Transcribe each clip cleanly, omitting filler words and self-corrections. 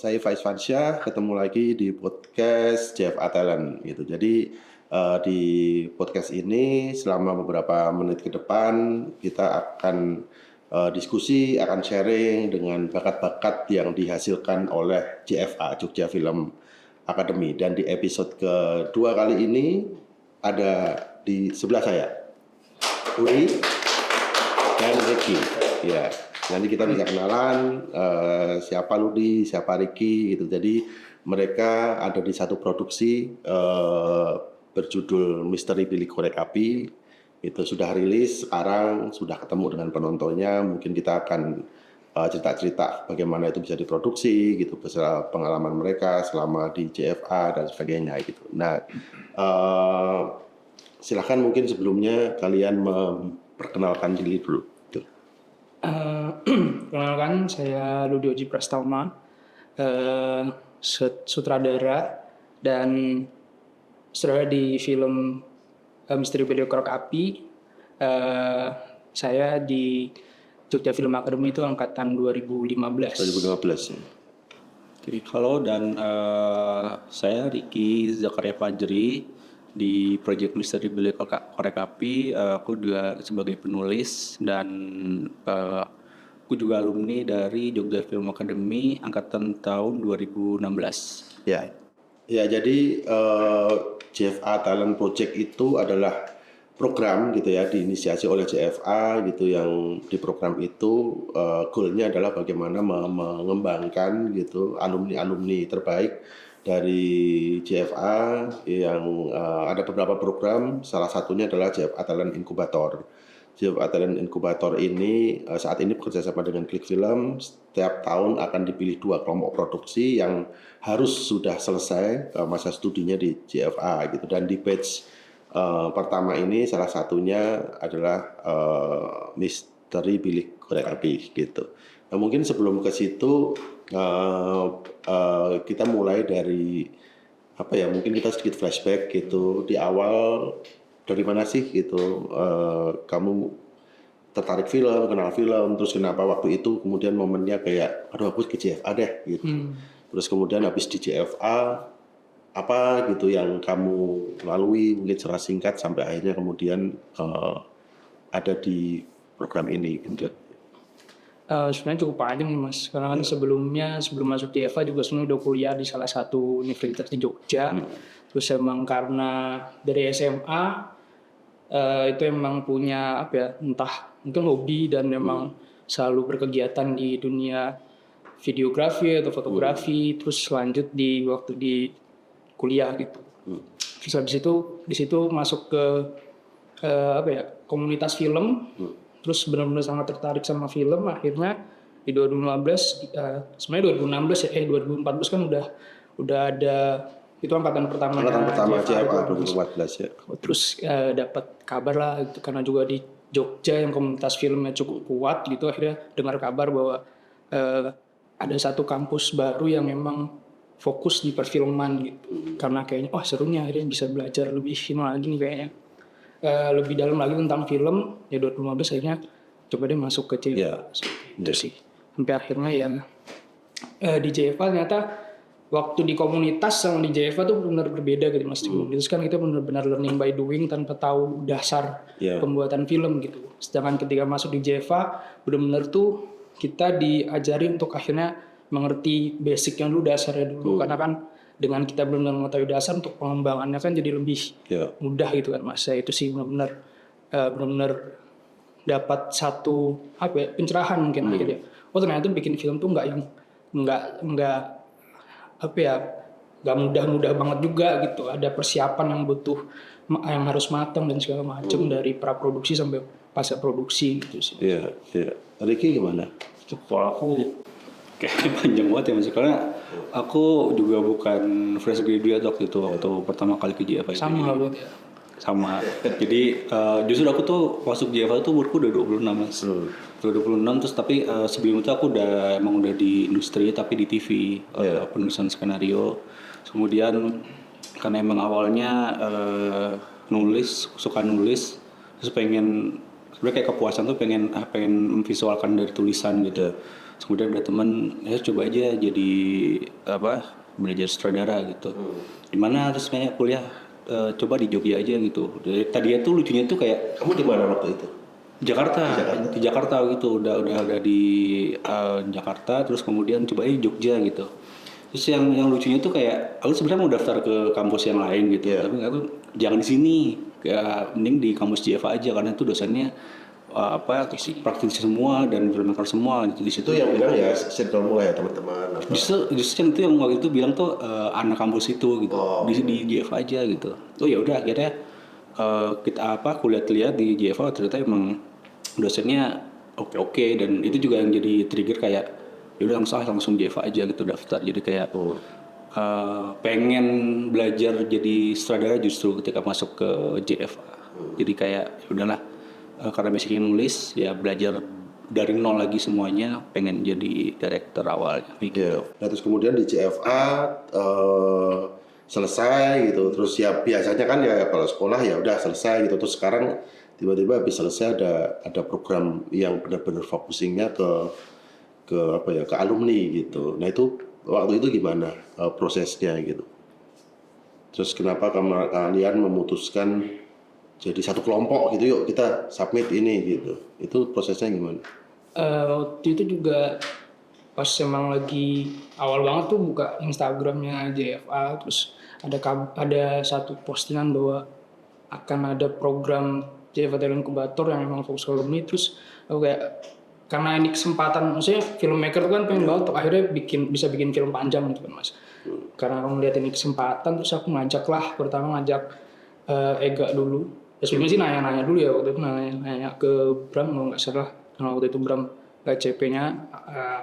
saya Faiz Fansya, ketemu lagi di podcast JFA Talent gitu. Jadi di podcast ini selama beberapa menit ke depan kita akan diskusi, akan sharing dengan bakat-bakat yang dihasilkan oleh JFA, Jogja Film Academy. Dan di episode kedua kali ini ada di sebelah saya Uri dan Ricky. Ya, nanti kita bisa kenalan siapa Ludi, siapa Ricky gitu. Jadi mereka ada di satu produksi berjudul Misteri Bilik Korek Api. Itu sudah rilis, sekarang sudah ketemu dengan penontonnya. Mungkin kita akan cerita-cerita bagaimana itu bisa diproduksi gitu, beserta pengalaman mereka selama di JFA dan sebagainya gitu. Nah, silakan mungkin sebelumnya kalian memperkenalkan diri dulu. Perkenalkan, saya Ludi Oji Prastauma, sutradara dan sutradara di film Misteri Bilik Korek Api. Saya di Jogja Film Academy itu angkatan 2015. 2015 ya. Jadi, halo, dan saya Ricky Zakaria Fajri di Project Misteri Bilik Korek Api. Aku juga sebagai penulis dan aku juga alumni dari Jogja Film Academy angkatan tahun 2016. Ya, jadi JFA Talent Project itu adalah program gitu ya, diinisiasi oleh JFA gitu, yang di program itu goalnya adalah bagaimana mengembangkan gitu alumni terbaik dari JFA yang ada beberapa program, salah satunya adalah JFA Talent Incubator. JFA Talent Incubator ini saat ini bekerja sama dengan Klik Film. Setiap tahun akan dipilih 2 kelompok produksi yang harus sudah selesai masa studinya di JFA gitu. Dan di batch pertama ini salah satunya adalah Misteri Bilik Korek Api gitu. Nah, mungkin sebelum ke situ kita mulai dari apa ya, mungkin kita sedikit flashback gitu. Di awal dari mana sih gitu kamu tertarik film, kenal film, terus kenapa waktu itu kemudian momennya kayak aduh aku ke JFA deh gitu. Terus kemudian habis di JFA apa gitu yang kamu lalui mungkin secara singkat sampai akhirnya kemudian ada di program ini gitu. Sebenarnya cukup panjang nih Mas, karena kan sebelum masuk JFA juga sebenarnya udah kuliah di salah satu universitas di Jogja. Terus emang karena dari SMA itu emang punya apa ya, entah mungkin hobi dan memang selalu berkegiatan di dunia videografi atau fotografi. Terus lanjut di waktu di kuliah gitu. Terus habis itu di situ masuk ke apa ya, komunitas film. Terus benar-benar sangat tertarik sama film. Akhirnya di 2015 sebenarnya 2016 ya 2014 kan udah ada itu angkatan pertama JFA 2014 ya. Terus dapat kabar lah gitu, karena juga di Jogja yang komunitas filmnya cukup kuat gitu, akhirnya dengar kabar bahwa ada satu kampus baru yang memang fokus di perfilman gitu. Karena kayaknya serunya, akhirnya bisa belajar lebih film lagi nih kayaknya. Lebih dalam lagi tentang film ya 2015 akhirnya coba deh masuk ke JFA. Itu sih. Sampai akhirnya ya di JFA ternyata waktu di komunitas sama di JFA tuh benar berbeda gitu Mas. Itu kan kita benar-benar learning by doing tanpa tahu dasar pembuatan film gitu. Sedangkan ketika masuk di JFA benar-benar tuh kita diajari untuk akhirnya mengerti basicnya dulu, dasarnya dulu. Karena kan dengan kita benar-benar mengetahui dasar, untuk pengembangannya kan jadi lebih mudah gitu kan Mas. Itu sih benar-benar dapat satu apa ya, pencerahan mungkin akhirnya. Ternyata bikin film tuh nggak apa ya, nggak mudah banget juga gitu. Ada persiapan yang harus matang dan segala macam dari praproduksi sampai pasca produksi gitu sih. Iya. Ricky gimana? Kalau aku kayak panjang banget ya Mas, karena aku juga bukan fresh graduate waktu pertama kali ke JFA. Sama. Jadi justru aku tuh masuk JFA tuh umurku udah 26 Mas. 26 terus, tapi sebelum itu aku udah di industri tapi di TV, penulisan skenario. Kemudian karena emang awalnya suka nulis, terus pengen sebenarnya kayak kepuasan tuh pengen memvisualkan dari tulisan gitu. Kemudian ada teman ya coba aja jadi belajar sutradara gitu. Dimana terus kayak kuliah coba di Jogja aja gitu. Tadinya tuh lucunya tuh kayak Kamu di mana waktu itu? Di Jakarta gitu, udah ada di Jakarta, terus kemudian coba Jogja gitu. Terus yang lucunya tuh kayak aku sebenarnya mau daftar ke kampus yang lain gitu, tapi aku jangan di sini, kayak mending di kampus JFA aja karena itu dosennya praktisi semua dan filmmaker semua gitu di situ. Itu yang bilang ya circle ya teman-teman. Justru itu yang waktu itu bilang tuh anak kampus itu gitu, di JFA aja gitu. Oh ya udah akhirnya kita kulihat-lihat di JFA ternyata emang dosennya oke dan itu juga yang jadi trigger kayak ya udah langsung JFA aja gitu daftar. Jadi kayak pengen belajar jadi sutradara justru ketika masuk ke JFA. Jadi kayak ya udahlah karena basicnya nulis ya belajar dari nol lagi semuanya, pengen jadi director awalnya gitu. Nah terus kemudian di JFA selesai gitu, terus ya biasanya kan ya kalau sekolah ya udah selesai gitu, terus sekarang tiba-tiba habis selesai ada program yang benar-benar focusingnya ke alumni gitu. Nah itu waktu itu gimana prosesnya gitu? Terus kenapa kalian memutuskan jadi satu kelompok gitu, yuk kita submit ini gitu? Itu prosesnya gimana? Waktu itu juga pas emang lagi awal banget tuh buka Instagramnya JFA, terus ada satu postingan bahwa akan ada program JFA Talent Incubator yang memang fokus ke alumni. Terus aku kayak karena ini kesempatan, maksudnya filmmaker tuh kan pengen banget tuh akhirnya bisa bikin film panjang gitu kan mas. Karena aku ngeliat ini kesempatan, terus aku pertama ngajak Ega dulu. Ya sebelumnya sih nanya-nanya dulu ya, waktu itu nanya ke Bram kalau nggak salah. Karena waktu itu Bram CP-nya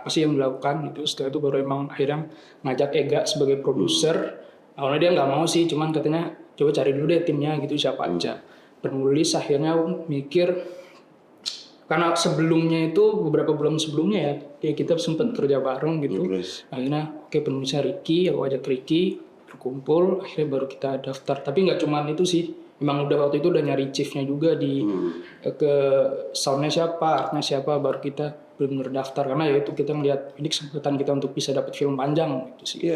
apa sih yang dilakukan gitu. Setelah itu baru emang akhirnya ngajak Ega sebagai produser. Awalnya dia nggak mau sih, cuman katanya coba cari dulu deh timnya gitu siapa aja. Penulis akhirnya aku mikir, karena sebelumnya itu beberapa bulan sebelumnya ya kita sempat kerja bareng gitu. Akhirnya penulisnya Ricky, aku ajak Ricky berkumpul, akhirnya baru kita daftar. Tapi nggak cuma itu sih, memang udah waktu itu udah nyari chiefnya juga ke soundnya siapa, artnya siapa, baru kita benar-benar daftar. Karena ya itu kita ngeliat ini kesempatan kita untuk bisa dapat film panjang gitu sih.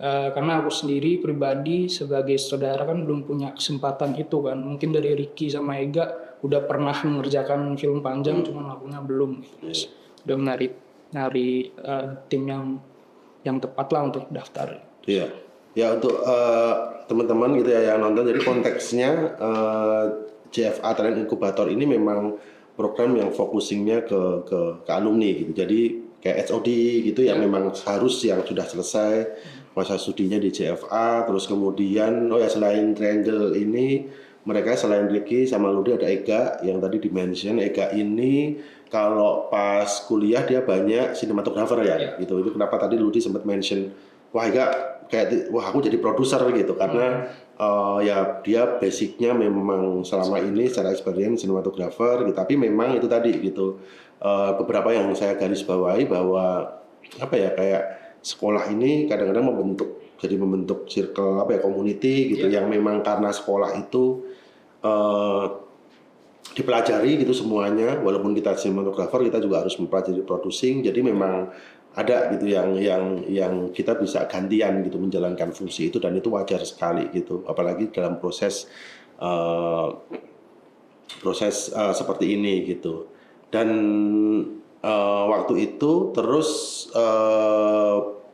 Karena aku sendiri pribadi sebagai saudara kan belum punya kesempatan itu kan. Mungkin dari Ricky sama Ega udah pernah mengerjakan film panjang, cuman akunya belum gitu. Udah nyari tim yang tepat lah untuk daftar. Iya. Ya untuk teman-teman gitu ya yang nonton, jadi konteksnya JFA Talent Incubator ini memang program yang focusingnya ke alumni gitu. Jadi kayak HOD gitu yang memang harus yang sudah selesai masa studinya di JFA. Terus kemudian selain Triangle ini mereka selain Ricky sama Ludi ada Ega yang tadi di-mention. Ega ini kalau pas kuliah dia banyak sinematografer ya gitu. Itu kenapa tadi Ludi sempat mention Ega aku jadi produser gitu karena ya dia basicnya memang selama ini secara experience sinematografer gitu. Tapi memang itu tadi gitu beberapa yang saya garis bawahi bahwa kayak sekolah ini kadang-kadang membentuk circle community gitu yang memang karena sekolah itu dipelajari gitu semuanya, walaupun kita sinematografer kita juga harus mempelajari producing. Jadi memang ada gitu yang kita bisa gantian gitu menjalankan fungsi itu, dan itu wajar sekali gitu, apalagi dalam proses seperti ini gitu. Dan waktu itu terus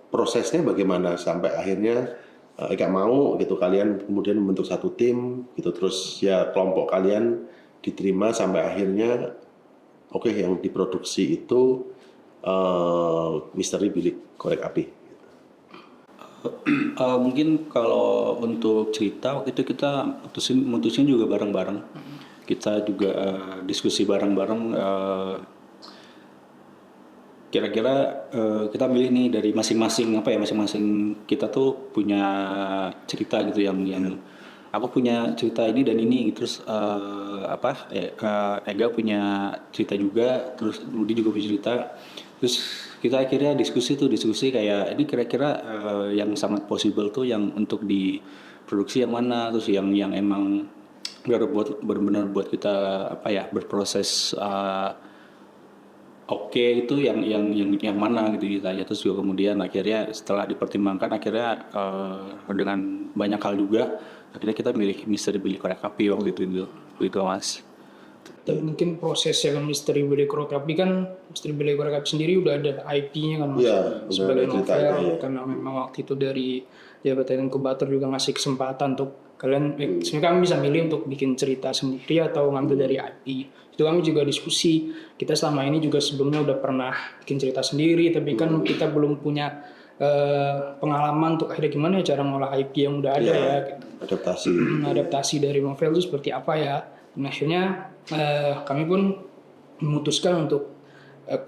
prosesnya bagaimana sampai akhirnya Ega mau gitu kalian kemudian membentuk satu tim gitu, terus ya kelompok kalian diterima sampai akhirnya yang diproduksi itu Misteri Bilik Korek Api. Mungkin kalau untuk cerita waktu itu kita mutusin juga bareng-bareng. Kita juga diskusi bareng-bareng. Kira-kira kita milih nih dari masing-masing kita tuh punya cerita gitu yang aku punya cerita ini dan ini, terus Ega punya cerita juga, terus Ludi juga punya cerita, terus kita akhirnya diskusi kayak ini kira-kira yang sangat possible tuh yang untuk diproduksi yang mana, terus yang emang benar-benar buat kita apa ya berproses oke itu yang mana gitu kita ya. Terus juga kemudian akhirnya setelah dipertimbangkan akhirnya dengan banyak hal juga akhirnya kita milih Misteri Bilik Korek Api waktu itu Mas. Dan mungkin prosesnya kan Misteri Bilik Korek Api kan, Misteri Bilik Korek Api sendiri udah ada IP-nya kan Mas, Iya, sebagai udah ada ceritanya, novel, ya. karena memang waktu itu dari Jabatan Inkubator juga ngasih kesempatan untuk kalian, sebenarnya kami bisa milih untuk bikin cerita sendiri atau ngambil dari IP. Itu kami juga diskusi, kita selama ini juga sebelumnya udah pernah bikin cerita sendiri, tapi kan kita belum punya pengalaman untuk akhirnya gimana ya cara ngolah IP yang udah ada ya gitu. Adaptasi dari novel itu seperti apa ya. Nah, akhirnya kami pun memutuskan untuk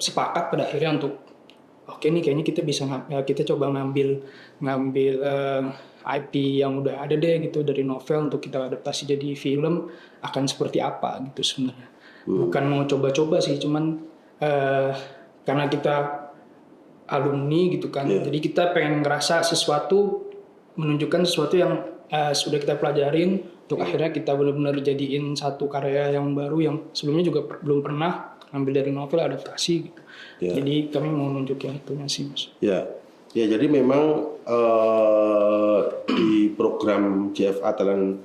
sepakat pada akhirnya untuk oke nih kayaknya kita coba ngambil IP yang udah ada deh gitu dari novel untuk kita adaptasi jadi film akan seperti apa gitu sebenarnya. Bukan mau coba-coba sih, cuman karena kita alumni gitu kan, jadi kita pengen ngerasa menunjukkan sesuatu yang sudah kita pelajarin untuk akhirnya kita benar-benar jadiin satu karya yang baru yang sebelumnya juga belum pernah ngambil dari novel adaptasi gitu. Jadi kami mau nunjukin itunya sih Mas. Ya jadi memang di program JFA Talent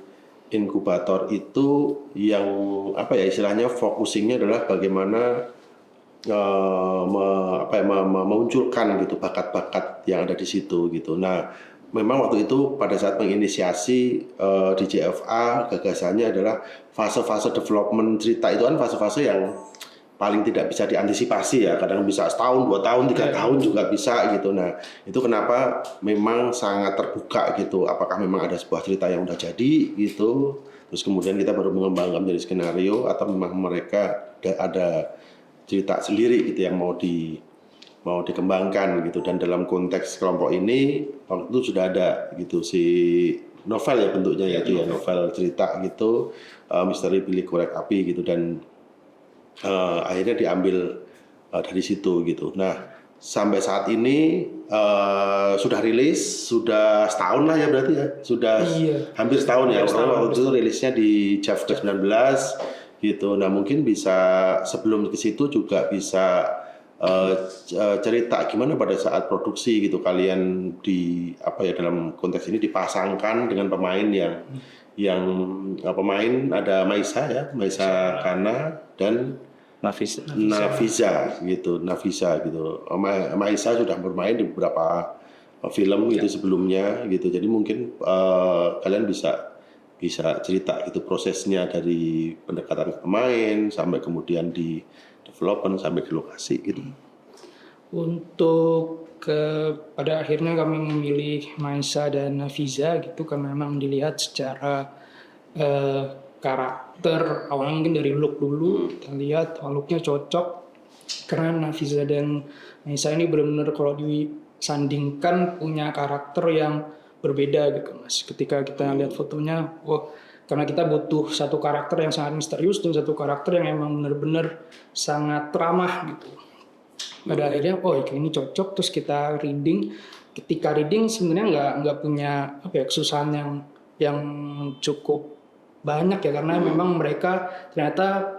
Inkubator itu yang apa ya istilahnya focusingnya adalah bagaimana memunculkan gitu bakat-bakat yang ada di situ gitu. Nah, memang waktu itu pada saat menginisiasi di JFA gagasannya adalah fase-fase development cerita itu kan fase-fase yang paling tidak bisa diantisipasi ya, kadang bisa setahun, 2 tahun, 3 tahun juga bisa gitu. Nah, itu kenapa memang sangat terbuka gitu. Apakah memang ada sebuah cerita yang udah jadi gitu, terus kemudian kita baru mengembangkan menjadi skenario atau memang mereka ada cerita sendiri gitu yang mau dikembangkan gitu. Dan dalam konteks kelompok ini waktu itu sudah ada gitu si novel ya bentuknya yaitu ya novel cerita gitu, Misteri Bilik Korek Api gitu, dan akhirnya diambil dari situ gitu. Nah, sampai saat ini sudah rilis, sudah setahun lah ya berarti ya, sudah hampir setahun ya. Karena waktu itu rilisnya di JAF ke-19 gitu. Nah, mungkin bisa sebelum ke situ juga bisa cerita gimana pada saat produksi gitu kalian dalam konteks ini dipasangkan dengan pemain yang pemain ada Maisa Kana dan Nafisa gitu. Maisa sudah bermain di beberapa film gitu sebelumnya gitu. Jadi mungkin kalian bisa cerita gitu prosesnya dari pendekatan pemain sampai kemudian di development sampai ke lokasi gitu. Untuk pada akhirnya kami memilih Maisa dan Nafiza gitu karena memang dilihat secara karakter awalnya mungkin dari look dulu kita lihat looknya cocok karena Nafiza dan Maisa ini benar-benar kalau disandingkan punya karakter yang berbeda gitu Mas. Ketika kita lihat fotonya, karena kita butuh satu karakter yang sangat misterius dan satu karakter yang emang benar-benar sangat ramah gitu. Pada akhirnya, ini cocok. Terus kita reading. Ketika reading sebenarnya nggak punya kesusahan yang cukup banyak ya karena memang mereka ternyata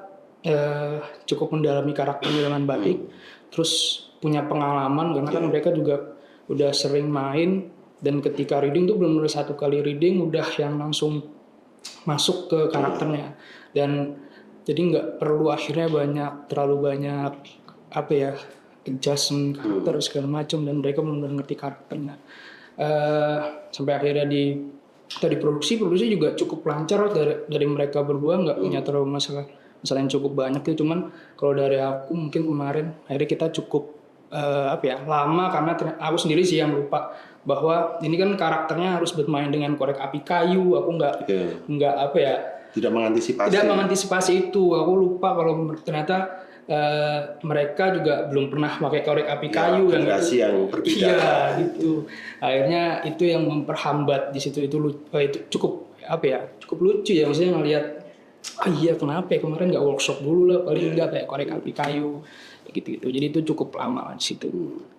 cukup mendalami karakternya dengan baik. Terus punya pengalaman karena kan mereka juga udah sering main. Dan ketika reading tuh benar-benar satu kali reading udah yang langsung masuk ke karakternya dan jadi nggak perlu akhirnya terlalu banyak adjustment karakter segala macam dan mereka benar-benar ngerti karakternya sampai akhirnya di produksi juga cukup lancar dari mereka berdua nggak punya terlalu masalah yang cukup banyak itu cuman kalau dari aku mungkin kemarin akhirnya kita cukup lama karena aku sendiri sih yang lupa bahwa ini kan karakternya harus bermain dengan korek api kayu. Aku tidak mengantisipasi itu. Aku lupa kalau ternyata mereka juga belum pernah pakai korek api kayu yang berbeda. Iya gitu. Akhirnya itu yang memperhambat di situ itu cukup lucu ya maksudnya ngelihat kenapa ya kemarin nggak workshop dulu lah paling nggak kayak korek api kayu gitu. Jadi itu cukup lama di situ.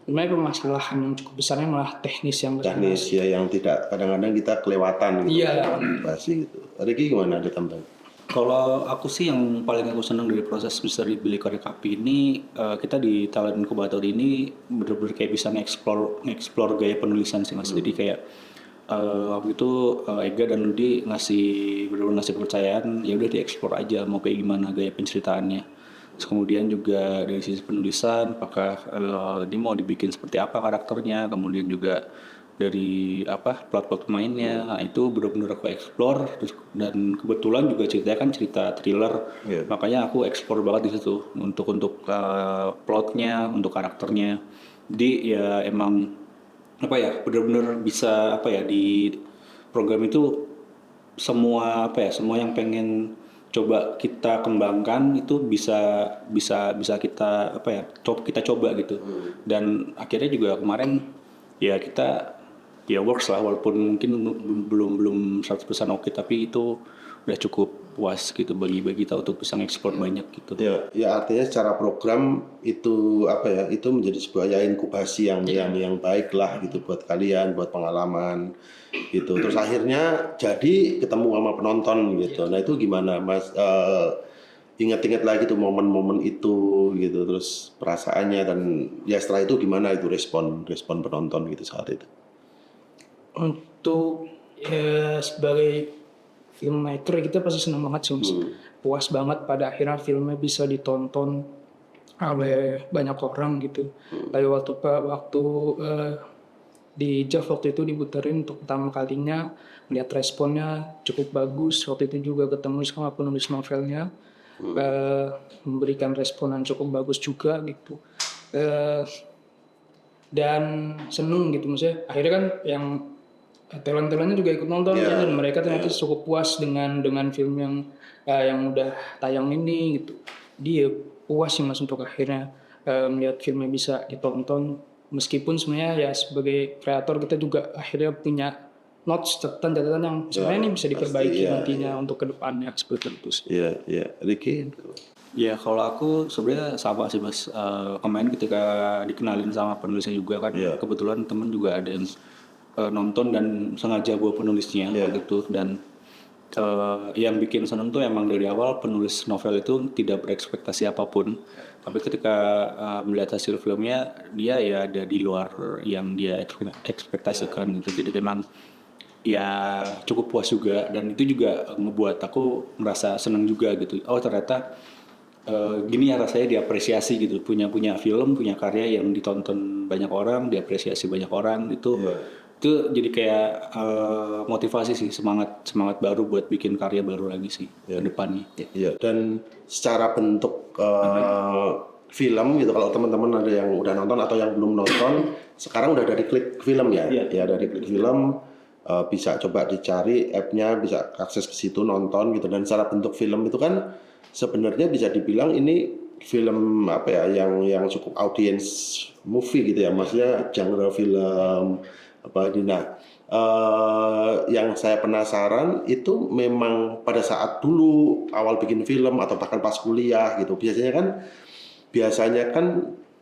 Sebenarnya permasalahan yang cukup besarnya malah teknis yang ya yang tidak kadang-kadang kita kelewatan gitu. Iya. Pasti gitu. Riki gimana ada tambahan? Kalau aku sih yang paling aku senang dari proses Misteri Billy Korekapi ini, kita di talent incubator ini bener-bener kayak bisa nge-explore gaya penulisan sih mas. Jadi kayak waktu itu Ega dan Ludi bener-bener ngasih kepercayaan, ya udah di-explore aja mau kayak gimana gaya penceritaannya. Terus kemudian juga dari sisi penulisan, apakah ini mau dibikin seperti apa karakternya, kemudian juga dari plot-plot pemainnya, nah, itu benar-benar aku explore dan kebetulan juga ceritanya kan cerita thriller, makanya aku explore banget di situ untuk plotnya, untuk karakternya. Jadi ya emang benar-benar bisa di program itu semua yang pengen coba kita kembangkan itu bisa kita coba gitu. Dan akhirnya juga kemarin ya kita ya works lah, walaupun mungkin belum 100% oke, tapi itu udah cukup puas gitu bagi kita untuk bisa nge-explore banyak gitu. Ya artinya secara program itu itu menjadi sebuah inkubasi yang baik lah gitu buat kalian, buat pengalaman gitu. Terus akhirnya jadi ketemu sama penonton gitu. Nah itu gimana Mas? Ingat-ingat lagi tuh momen-momen itu gitu, terus perasaannya, dan ya setelah itu gimana itu respon penonton gitu saat itu? Untuk sebagai filmmaker kita pasti senang banget sih Mas. Puas banget pada akhirnya filmnya bisa ditonton oleh banyak orang gitu. Kayak waktu di JAV waktu itu diputerin untuk pertama kalinya, melihat responnya cukup bagus. Waktu itu juga ketemu sama penulis novelnya, memberikan respon yang cukup bagus juga gitu. Dan seneng gitu maksudnya. Akhirnya kan yang talent-talentnya juga ikut nonton dan mereka ternyata cukup puas dengan film yang udah tayang ini gitu. Dia puas sih mas untuk akhirnya melihat filmnya bisa ditonton, meskipun sebenarnya ya sebagai kreator kita juga akhirnya punya notes, catatan yang sebenarnya ini bisa diperbaiki nantinya untuk kedepannya seperti itu. Iya, Ricky. Ya kalau aku sebenarnya sama sih mas, kemarin ketika dikenalin sama penulisnya juga kan, kebetulan temen juga ada yang nonton dan sengaja bawa penulisnya gitu. Dan yang bikin seneng tuh emang dari awal penulis novel itu tidak berekspektasi apapun, tapi ketika melihat hasil filmnya dia ya ada di luar yang dia ekspektasikan gitu. Jadi memang ya cukup puas juga, dan itu juga ngebuat aku merasa seneng juga gitu. Oh ternyata gini ya rasanya diapresiasi gitu, punya film, punya karya yang ditonton banyak orang, diapresiasi banyak orang itu jadi kayak motivasi sih, semangat baru buat bikin karya baru lagi sih ke depannya. Iya. Dan secara bentuk film gitu, kalau teman-teman ada yang udah nonton atau yang belum nonton, sekarang udah dari Klik Film ya. Ya dari Klik Film bisa coba dicari app-nya, bisa akses ke situ nonton gitu. Dan secara bentuk film itu kan sebenarnya bisa dibilang ini film yang cukup audience movie gitu ya, maksudnya genre film yang saya penasaran itu memang pada saat dulu awal bikin film atau bahkan pas kuliah gitu, biasanya kan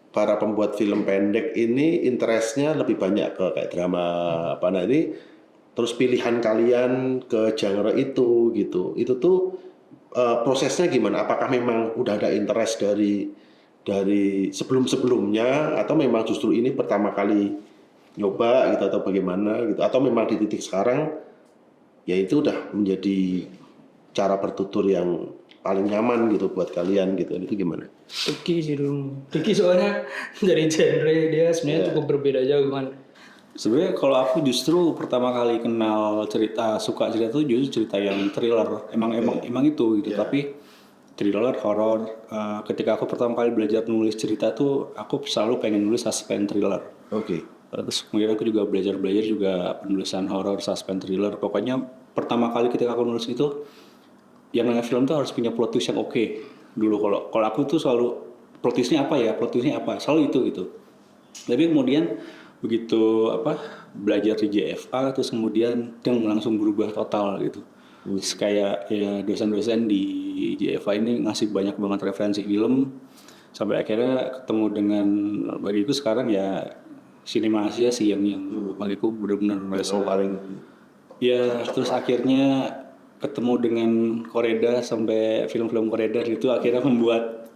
para pembuat film pendek ini interestnya lebih banyak ke kayak drama nah ini terus pilihan kalian ke genre itu gitu, itu tuh prosesnya gimana? Apakah memang udah ada interest dari sebelum-sebelumnya, atau memang justru ini pertama kali nyoba gitu, atau bagaimana gitu, atau memang di titik sekarang ya itu udah menjadi cara bertutur yang paling nyaman gitu buat kalian gitu, itu gimana? Ricky sih dulu. Ricky soalnya dari genre dia sebenarnya cukup berbeda jauh kan. Sebenarnya kalau aku justru pertama kali kenal suka cerita tuh justru cerita yang thriller, emang itu gitu. Tapi thriller, horor. Ketika aku pertama kali belajar nulis cerita tuh, aku selalu pengen nulis suspense thriller. Terus kemudian aku juga belajar juga penulisan horor, suspense thriller. Pokoknya pertama kali ketika aku nulis itu, yang namanya film tuh harus punya plot twist yang oke. Dulu kalau aku tuh selalu plot twistnya apa, selalu itu gitu. Tapi kemudian begitu belajar di JFA, terus kemudian langsung berubah total gitu. Terus kayak ya dosen-dosen di JFA ini ngasih banyak banget referensi film, sampai akhirnya ketemu dengan bagiku sekarang ya Cinema Asia sih yang bagiku benar-benar paling ya. Terus akhirnya ketemu dengan Koreda sampai film-film Koreda itu akhirnya membuat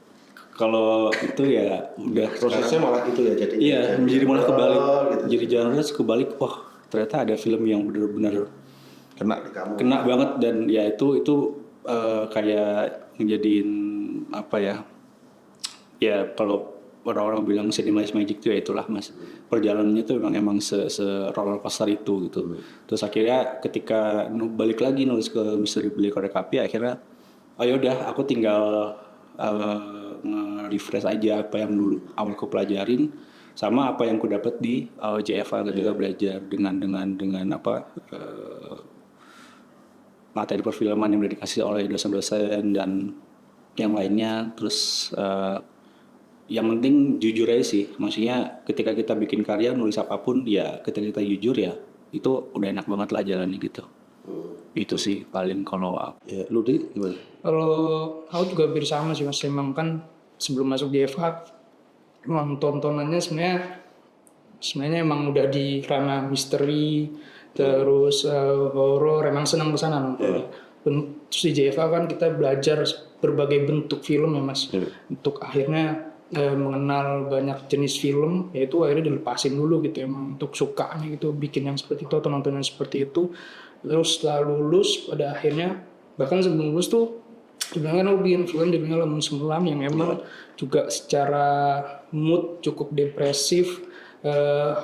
kalau itu ya udah prosesnya malah gitu ya jadi. iya menjadi malah kebalik. gitu. Jadi genre kebalik. Wah ternyata ada film yang benar-benar Kena di kamu. kena banget dan ya itu kayak ngejadiin apa ya? Ya kalau orang-orang bilang cinema is magic itu ya itulah mas, perjalanannya tuh emang se roller coaster itu gitu. Terus akhirnya ketika balik lagi nulis ke Misteri Bilik Korek Api akhirnya oh yaudah aku tinggal nge-refresh aja apa yang dulu awal aku pelajarin sama apa yang aku dapat di JFA ketika belajar dengan apa materi perfilman yang udah dikasih oleh dosen-dosen dan yang lainnya. Terus yang penting jujur aja sih, maksudnya ketika kita bikin karya nulis apapun ya ketika kita jujur ya itu udah enak banget lah jalannya gitu. Itu sih paling kalau Ya, lu di gimana? Kalau aku juga hampir sama sih mas, emang kan sebelum masuk di FH emang tontonannya sebenarnya emang udah di ranah misteri terus horor, emang senang kesana nonton. Terus di JFA kan kita belajar berbagai bentuk film ya mas, untuk akhirnya mengenal banyak jenis film, yaitu akhirnya dilepasin dulu gitu emang untuk sukanya gitu bikin yang seperti itu atau nonton yang seperti itu. Terus setelah lulus pada akhirnya bahkan sebelum lulus tuh sebenarnya kan aku bikin film judulnya Lemun Semelam yang emang juga secara mood cukup depresif,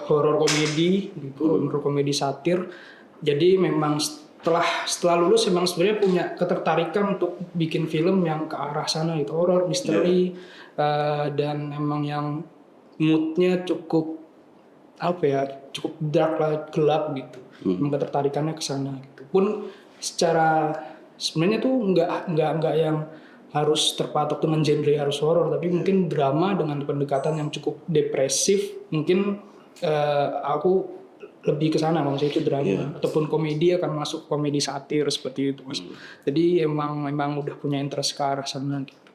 horor komedi gitu, horor komedi satir. Jadi memang setelah lulus emang sebenarnya punya ketertarikan untuk bikin film yang ke arah sana gitu, horor, misteri, dan emang yang moodnya cukup apa ya, cukup dark lah, gelap gitu. Emang ketertarikannya ke sana gitu. Pun secara sebenarnya tuh nggak yang harus terpatok dengan genre harus horor, tapi mungkin drama dengan pendekatan yang cukup depresif. Mungkin aku lebih ke sana maksudnya itu drama ataupun komedi akan masuk komedi satir seperti itu mas. Jadi emang udah punya interest ke arah sana gitu.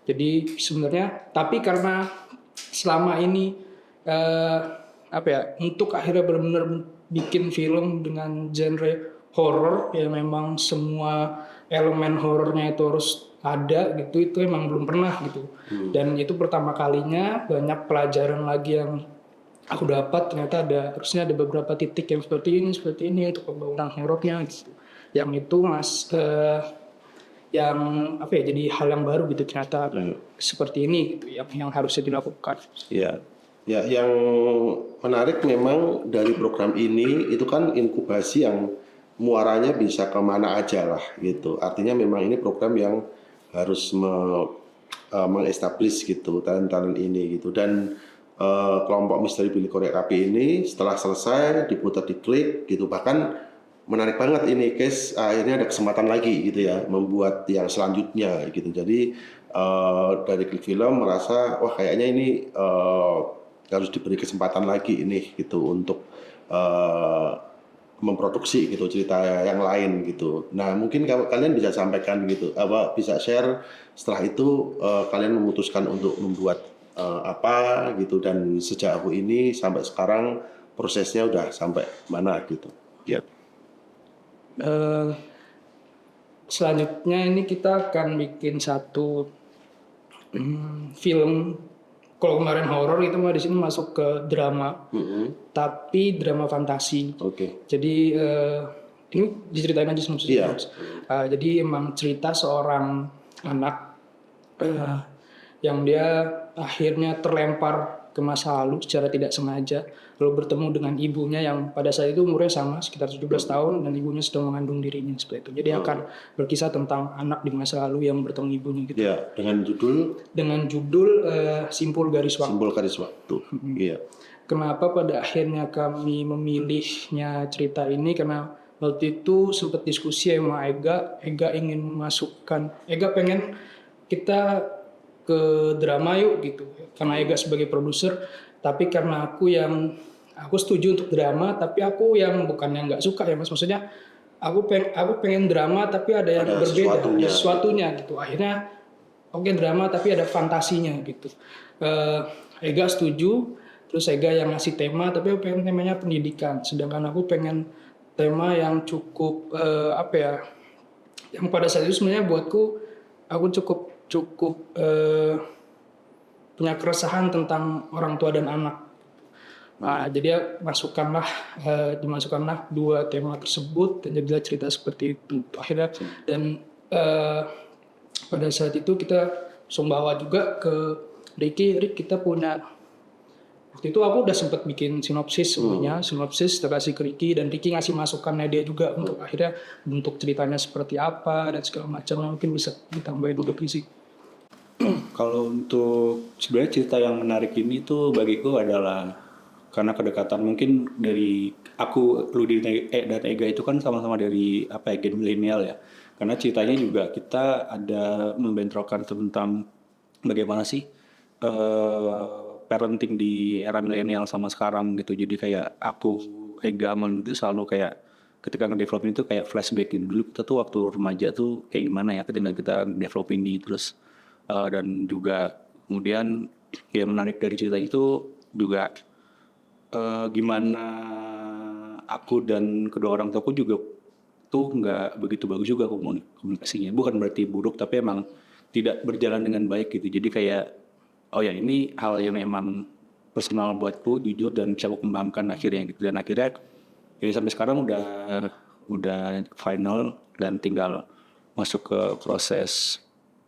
Jadi sebenarnya tapi karena selama ini apa ya, untuk akhirnya benar-benar bikin film dengan genre horor ya memang semua elemen horornya itu harus ada gitu, itu emang belum pernah gitu. Dan itu pertama kalinya banyak pelajaran lagi yang aku dapat, ternyata harusnya ada beberapa titik yang seperti ini untuk pembangunan horornya gitu. Yang itu mas yang apa ya, jadi hal yang baru gitu ternyata seperti ini gitu yang harusnya dilakukan. Ya, yang menarik memang dari program ini itu kan inkubasi yang muaranya bisa kemana aja lah gitu. Artinya memang ini program yang harus mengestablish gitu talent-talent ini gitu. Dan kelompok Misteri Bilik Korek Api ini setelah selesai diputar di klik gitu, bahkan menarik banget ini case akhirnya ada kesempatan lagi gitu ya membuat yang selanjutnya gitu. Jadi dari Klik Film merasa wah kayaknya ini harus diberi kesempatan lagi ini gitu untuk memproduksi gitu cerita yang lain gitu. Nah mungkin kalian bisa sampaikan gitu, bisa share setelah itu kalian memutuskan untuk membuat apa gitu, dan sejak aku ini sampai sekarang prosesnya udah sampai mana gitu. Ya. Selanjutnya ini kita akan bikin satu film. Kalau kemarin horor itu mah di sini masuk ke drama, tapi drama fantasi. Jadi ini diceritain aja sebelumnya. Jadi emang cerita seorang anak yang dia akhirnya terlempar ke masa lalu secara tidak sengaja, lalu bertemu dengan ibunya yang pada saat itu umurnya sama sekitar 17 tahun dan ibunya sedang mengandung dirinya seperti itu. Jadi akan berkisah tentang anak di masa lalu yang bertemu ibunya gitu. Ya, dengan judul Simpul Garis Waktu. Simpul Garis Waktu. Iya. Kenapa pada akhirnya kami memilihnya cerita ini? Karena waktu itu sempat diskusi sama Ega ingin memasukkan, Ega pengen kita ke drama yuk gitu, karena Ega sebagai produser. Tapi karena aku setuju untuk drama, tapi aku yang bukan yang nggak suka ya mas, maksudnya aku pengen drama tapi ada yang berbeda sesuatunya gitu. Akhirnya oke, drama tapi ada fantasinya gitu. Ega setuju, terus Ega yang ngasih tema, tapi aku pengen temanya pendidikan, sedangkan aku pengen tema yang cukup apa ya, yang pada saat itu sebenarnya buatku aku cukup punya keresahan tentang orang tua dan anak. Jadi ya dimasukkanlah dua tema tersebut dan jadilah cerita seperti itu. Akhirnya dan pada saat itu kita sumbawa juga ke Rick, kita punya waktu itu aku udah sempat bikin sinopsis semuanya, sinopsis terkasih ke Ricky dan Ricky ngasih masukannya dia juga untuk akhirnya bentuk ceritanya seperti apa dan segala macam, mungkin bisa ditambahin untuk isi. Kalau untuk sebenarnya cerita yang menarik ini tuh bagiku adalah karena kedekatan mungkin dari aku, Ludi dan Ega itu kan sama-sama dari gen milenial ya. Karena ceritanya juga kita ada membentrokan tentang bagaimana sih parenting di era milenial sama sekarang gitu. Jadi kayak aku, Ega, itu selalu kayak ketika nge-develop itu kayak flashback gitu. Dulu kita tuh waktu remaja tuh kayak gimana ya ketika kita develop ini terus dan juga kemudian yang menarik dari cerita itu juga gimana aku dan kedua orang tuaku juga tuh nggak begitu bagus juga komunikasinya. Bukan berarti buruk, tapi emang tidak berjalan dengan baik gitu. Jadi kayak oh ya ini hal yang emang personal buatku, jujur, dan bisa aku kembangkan akhirnya gitu. Dan akhirnya ya sampai sekarang udah final dan tinggal masuk ke proses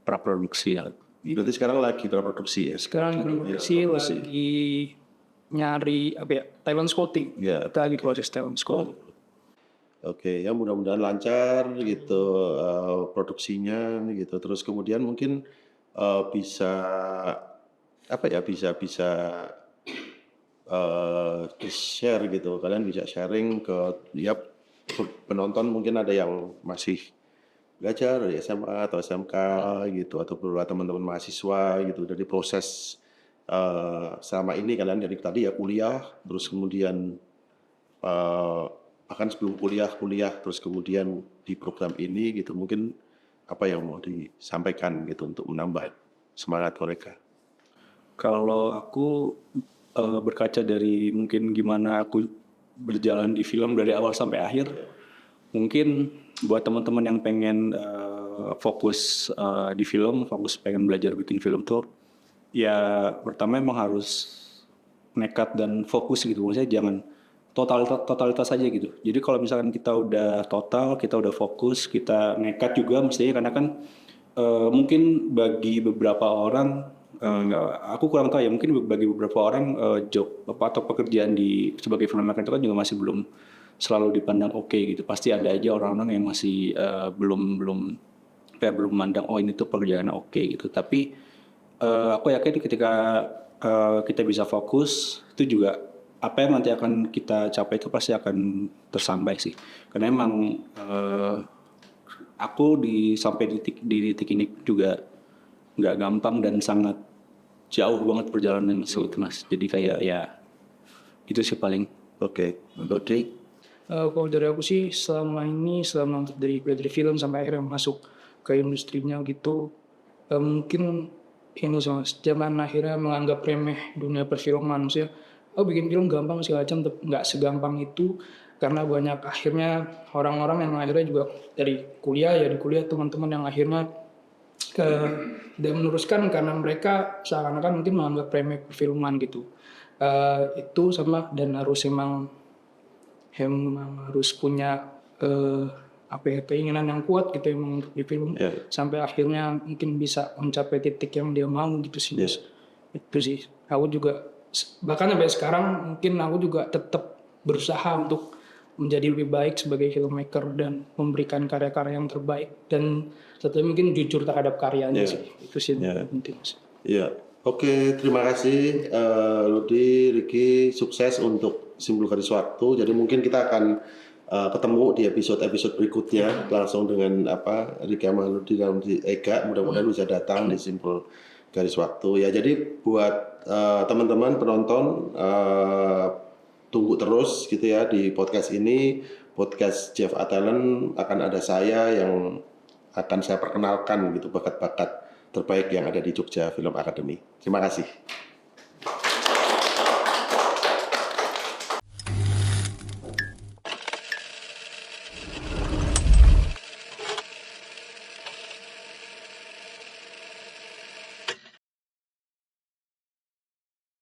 praproduksi ya. Berarti sekarang lagi produksi ya? Sekarang produksi lagi nyari talent scouting. Ya. Kita lagi proses talent scouting. Oke, ya mudah-mudahan lancar gitu produksinya gitu. Terus kemudian mungkin bisa share gitu. Kalian bisa sharing ke ya penonton, mungkin ada yang masih belajar dari SMA atau SMK gitu, atau beberapa teman-teman mahasiswa gitu dari proses selama ini kalian dari tadi ya kuliah, terus kemudian bahkan sebelum kuliah terus kemudian di program ini gitu, mungkin apa yang mau disampaikan gitu untuk menambah semangat mereka? Kalau aku berkaca dari mungkin gimana aku berjalan di film dari awal sampai akhir, mungkin buat teman-teman yang pengen fokus di film, fokus pengen belajar bikin film tuh, ya pertama emang harus nekat dan fokus gitu. Maksudnya jangan totalitas aja gitu. Jadi kalau misalkan kita udah total, kita udah fokus, kita nekat juga mestinya, karena kan mungkin bagi beberapa orang, aku kurang tahu ya, mungkin bagi beberapa orang job atau pekerjaan sebagai filmmaker itu kan juga masih belum selalu dipandang oke gitu. Pasti ada aja orang-orang yang masih belum memandang oh ini tuh pekerjaan oke gitu. Tapi aku yakin ketika kita bisa fokus, itu juga apa yang nanti akan kita capai itu pasti akan tersampai sih. Karena emang aku sampai di titik ini juga nggak gampang dan sangat jauh banget perjalanan itu mas. Jadi kayak ya itu sih paling. Oke. Dodi? Kalau dari aku sih selama dari film sampai akhirnya masuk ke industrinya gitu, mungkin ini mas, jangan akhirnya menganggap remeh dunia perfilman. Maksudnya bikin film gampang segala macam, nggak segampang itu, karena banyak akhirnya orang-orang yang akhirnya juga di kuliah teman-teman yang akhirnya tidak meneruskan karena mereka seakan-akan mungkin menganggap remeh perfilman gitu. Itu sama, dan harus emang harus punya keinginan yang kuat gitu emang untuk di film, sampai akhirnya mungkin bisa mencapai titik yang dia mau gitu sih. Itu sih aku juga, bahkan sampai sekarang mungkin aku juga tetap berusaha untuk menjadi lebih baik sebagai filmmaker dan memberikan karya-karya yang terbaik, dan tentunya mungkin jujur terhadap karyanya sih. Itu sih yang penting. Iya. Oke, terima kasih Ludi, Ricky, sukses untuk Simpul Garis Waktu. Jadi mungkin kita akan ketemu di episode berikutnya langsung dengan Ricky sama Ludi dan Ega. Mudah-mudahan bisa datang di Simpul Garis Waktu. Ya, jadi buat teman-teman penonton, tunggu terus gitu ya di podcast ini. Podcast JFA Talent akan ada saya yang akan saya perkenalkan gitu bakat-bakat terbaik yang ada di Jogja Film Academy. Terima kasih.